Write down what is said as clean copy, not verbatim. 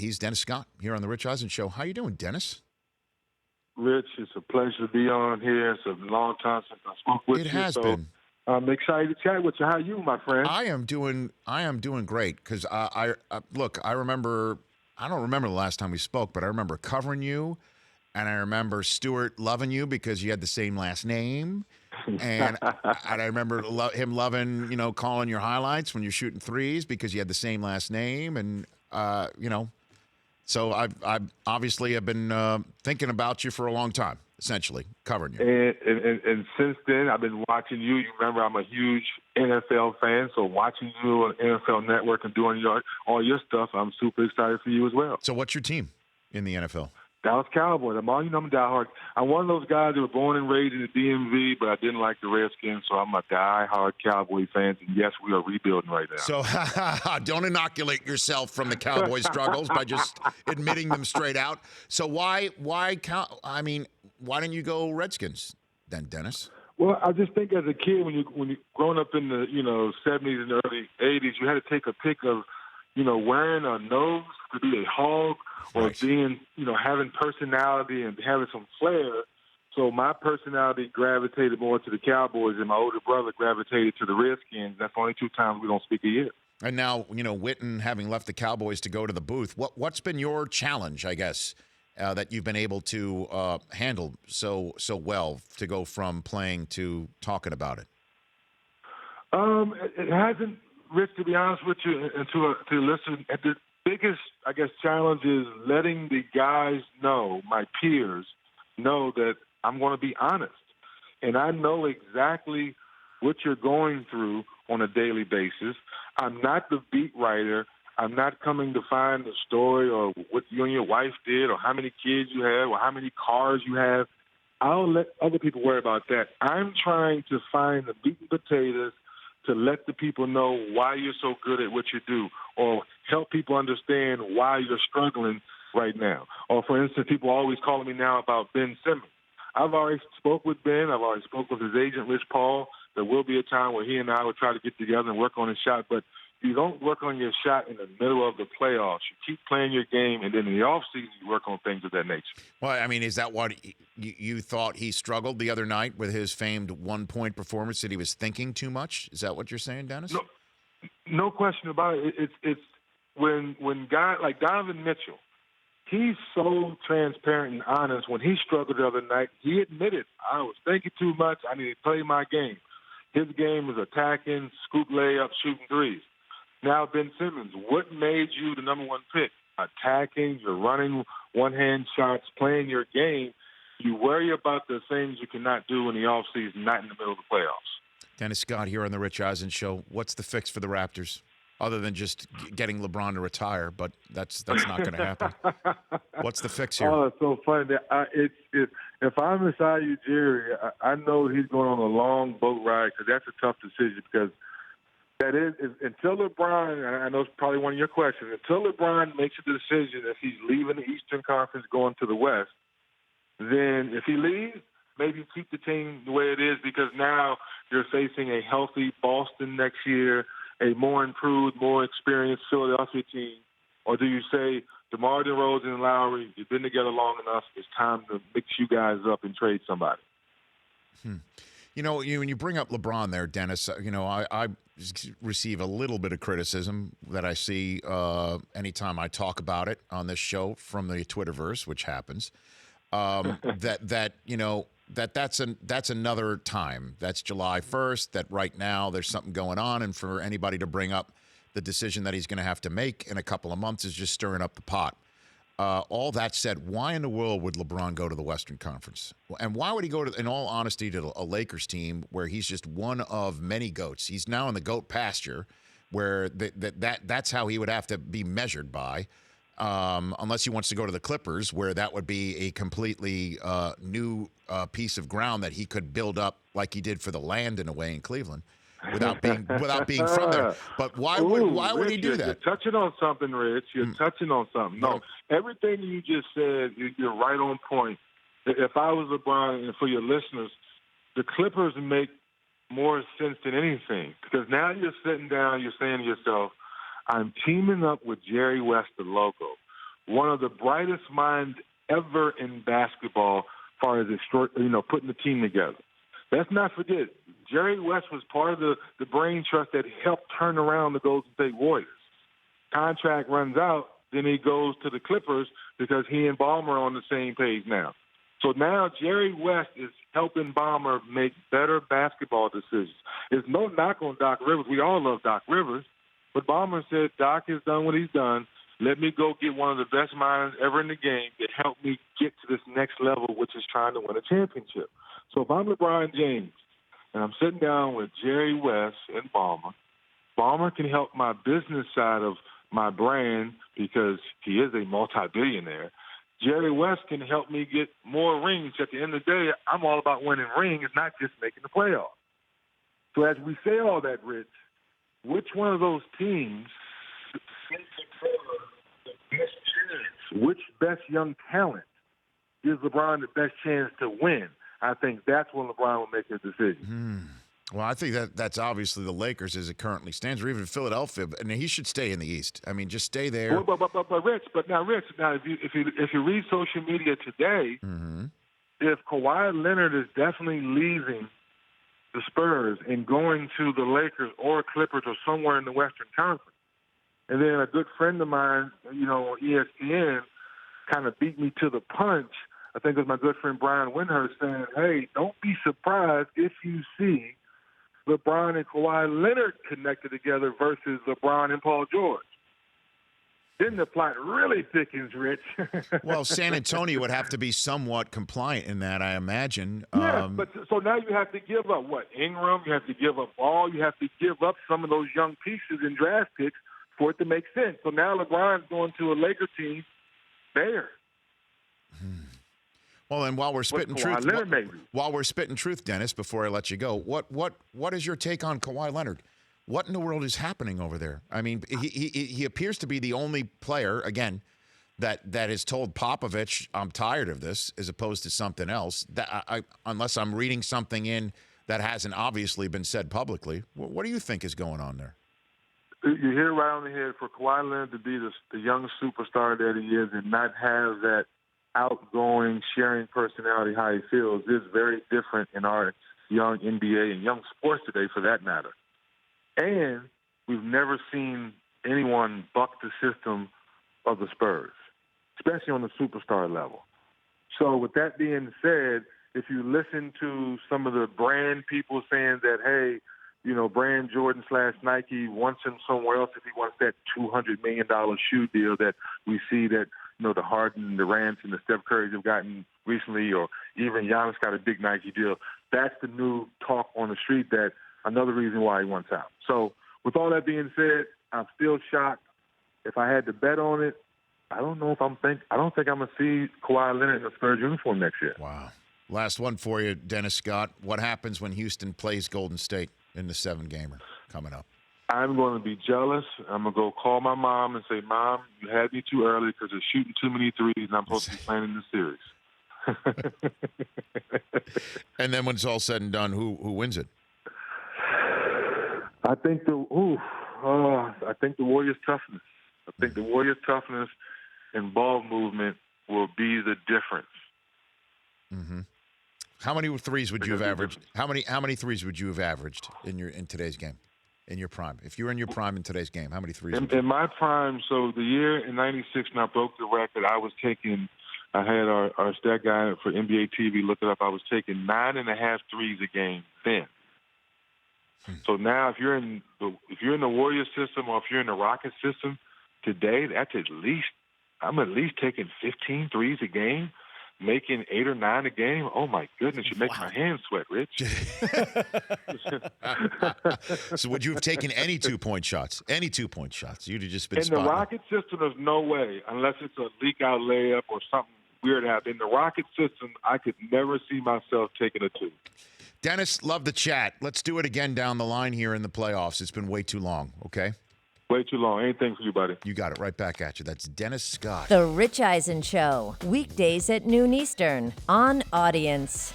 He's Dennis Scott here on the Rich Eisen Show. How you doing, Dennis? Rich, it's a pleasure to be on here. It's a long time since I spoke with It you. has So been. I'm excited to chat with you. How are you, my friend? I am doing great because look. I remember. I don't remember the last time we spoke, but I remember covering you, and I remember Stuart loving you because you had the same last name, and I remember him loving calling your highlights when you're shooting threes because you had the same last name, and So I've obviously have been thinking about you for a long time, essentially covering you. And since then, I've been watching you. You remember, I'm a huge NFL fan, so watching you on NFL Network and doing all your stuff, I'm super excited for you as well. So what's your team in the NFL? Dallas Cowboys. I'm diehard. I'm one of those guys that were born and raised in the DMV, but I didn't like the Redskins, so I'm a diehard Cowboy fan. And yes, we are rebuilding right now. So don't inoculate yourself from the Cowboy struggles by just admitting them straight out. So why didn't you go Redskins then, Dennis? Well, I just think as a kid, when you growing up in the 70s and early 80s, you had to take a pick of wearing a nose to be a hog, or Right. being, having personality and having some flair. So my personality gravitated more to the Cowboys, and my older brother gravitated to the Redskins. That's the only two times we don't speak a year. And now, Witten having left the Cowboys to go to the booth, what's been your challenge, I guess, that you've been able to handle so well to go from playing to talking about it? It hasn't, Rich, to be honest with you, and to listen. The biggest, I guess, challenge is letting the guys know, my peers, know that I'm going to be honest. And I know exactly what you're going through on a daily basis. I'm not the beat writer. I'm not coming to find the story or what you and your wife did or how many kids you have or how many cars you have. I'll let other people worry about that. I'm trying to find the meat and potatoes to let the people know why you're so good at what you do, or help people understand why you're struggling right now. Or, for instance, people are always calling me now about Ben Simmons. I've already spoke with Ben. I've already spoke with his agent, Rich Paul. There will be a time where he and I will try to get together and work on his shot, but you don't work on your shot in the middle of the playoffs. You keep playing your game, and then in the offseason, you work on things of that nature. Well, I mean, is that what you thought he struggled the other night with his famed 1-point performance, that he was thinking too much? Is that what you're saying, Dennis? No question about it. It's when guys like Donovan Mitchell, he's so transparent and honest. When he struggled the other night, he admitted, I was thinking too much. I need to play my game. His game is attacking, scoop layups, shooting threes. Now, Ben Simmons, what made you the number one pick? Attacking, you're running one-hand shots, playing your game. You worry about the things you cannot do in the offseason, not in the middle of the playoffs. Dennis Scott here on the Rich Eisen Show. What's the fix for the Raptors, other than just getting LeBron to retire? But that's not going to happen. What's the fix here? Oh, it's so funny. If I'm inside you, Jerry, I know he's going on a long boat ride, because that's a tough decision, because that is until LeBron, and I know it's probably one of your questions, until LeBron makes a decision if he's leaving the Eastern Conference going to the West, then if he leaves, maybe keep the team the way it is, because now you're facing a healthy Boston next year, a more improved, more experienced Philadelphia team. Or do you say, DeMar DeRozan and Lowry, you've been together long enough, it's time to mix you guys up and trade somebody? When you bring up LeBron there, Dennis, I receive a little bit of criticism that I see anytime I talk about it on this show from the Twitterverse, which happens. That's another time. That's July 1st. That right now there's something going on, and for anybody to bring up the decision that he's going to have to make in a couple of months is just stirring up the pot. All that said, why in the world would LeBron go to the Western Conference? And why would he go to, in all honesty, to a Lakers team where he's just one of many GOATs? He's now in the GOAT pasture, where that's how he would have to be measured by, unless he wants to go to the Clippers, where that would be a completely new piece of ground that he could build up like he did for the land in a way in Cleveland. Without being from there. But why would he do that? You're touching on something, Rich. You're touching on something. No, everything you just said, you're right on point. If I was LeBron, and for your listeners, the Clippers make more sense than anything, because now you're sitting down, you're saying to yourself, I'm teaming up with Jerry West, the logo, one of the brightest minds ever in basketball as far as putting the team together. Let's not forget, Jerry West was part of the brain trust that helped turn around the Golden State Warriors. Contract runs out, then he goes to the Clippers because he and Ballmer are on the same page now. So now Jerry West is helping Ballmer make better basketball decisions. There's no knock on Doc Rivers. We all love Doc Rivers. But Ballmer said, Doc has done what he's done. Let me go get one of the best minds ever in the game that helped me get to this next level, which is trying to win a championship. So if I'm LeBron James and I'm sitting down with Jerry West and Ballmer can help my business side of my brand because he is a multi-billionaire. Jerry West can help me get more rings. At the end of the day, I'm all about winning rings, not just making the playoffs. So as we say all that, Rich, which one of those teams the best chance? Which best young talent gives LeBron the best chance to win? I think that's when LeBron will make his decision. Well, I think that's obviously the Lakers as it currently stands, or even Philadelphia. And he should stay in the East. I mean, just stay there. But Rich, if you read social media today, if Kawhi Leonard is definitely leaving the Spurs and going to the Lakers or Clippers or somewhere in the Western Conference, and then a good friend of mine, on ESPN, kind of beat me to the punch. I think it was my good friend Brian Windhurst saying, hey, don't be surprised if you see LeBron and Kawhi Leonard connected together versus LeBron and Paul George. Then the plot really thickens, Rich. Well, San Antonio would have to be somewhat compliant in that, I imagine. Yeah, but so now you have to give up, Ingram, you have to give up Ball, you have to give up some of those young pieces in draft picks for it to make sense. So now LeBron's going to a Laker team there. Well, and while we're spitting truth, Dennis, before I let you go, what is your take on Kawhi Leonard? What in the world is happening over there? I mean, he appears to be the only player, again, that has told Popovich, I'm tired of this, as opposed to something else. That unless I'm reading something in that hasn't obviously been said publicly. What do you think is going on there? You hit it right on the head. For Kawhi Leonard to be the young superstar that he is and not have that outgoing, sharing personality, how he feels, is very different in our young NBA and young sports today, for that matter. And we've never seen anyone buck the system of the Spurs, especially on the superstar level. So with that being said, if you listen to some of the brand people saying that, hey, brand Jordan / Nike wants him somewhere else if he wants that $200 million shoe deal that we see that, the Harden, the Durant, and the Steph Currys have gotten recently, or even Giannis got a big Nike deal. That's the new talk on the street, that another reason why he wants out. So with all that being said, I'm still shocked. If I had to bet on it, I don't think I'm going to see Kawhi Leonard in the Spurs uniform next year. Wow. Last one for you, Dennis Scott. What happens when Houston plays Golden State in the 7-gamer coming up? I'm going to be jealous. I'm going to go call my mom and say, Mom, you had me too early because they're shooting too many threes and I'm supposed to be playing in the series. And then when it's all said and done, who wins it? I think the Warriors' toughness. I think the Warriors' toughness and ball movement will be the difference. Mm-hmm. How many threes would you have averaged? How many threes would you have averaged in today's game, in your prime? If you were in your prime in today's game, how many threes? In my prime, so the year in '96 when I broke the record, I was taking. I had our stat guy for NBA TV look it up. I was taking 9.5 threes a game then. So now, if you're in the Warriors system or if you're in the Rockets system today, I'm at least taking 15 threes a game, making 8 or 9 a game. Oh my goodness, you make my hands sweat, Rich. So would you have taken any 2-point shots? Any 2-point shots? You'd have just been in the Rocket system. There's no way, unless it's a leak out layup or something weird happen. In the Rocket system, I could never see myself taking a 2. Dennis, love the chat. Let's do it again down the line here in the playoffs. It's been way too long, okay? Way too long. Anything for you, buddy. You got it. Right back at you. That's Dennis Scott. The Rich Eisen Show, weekdays at noon Eastern on Audience.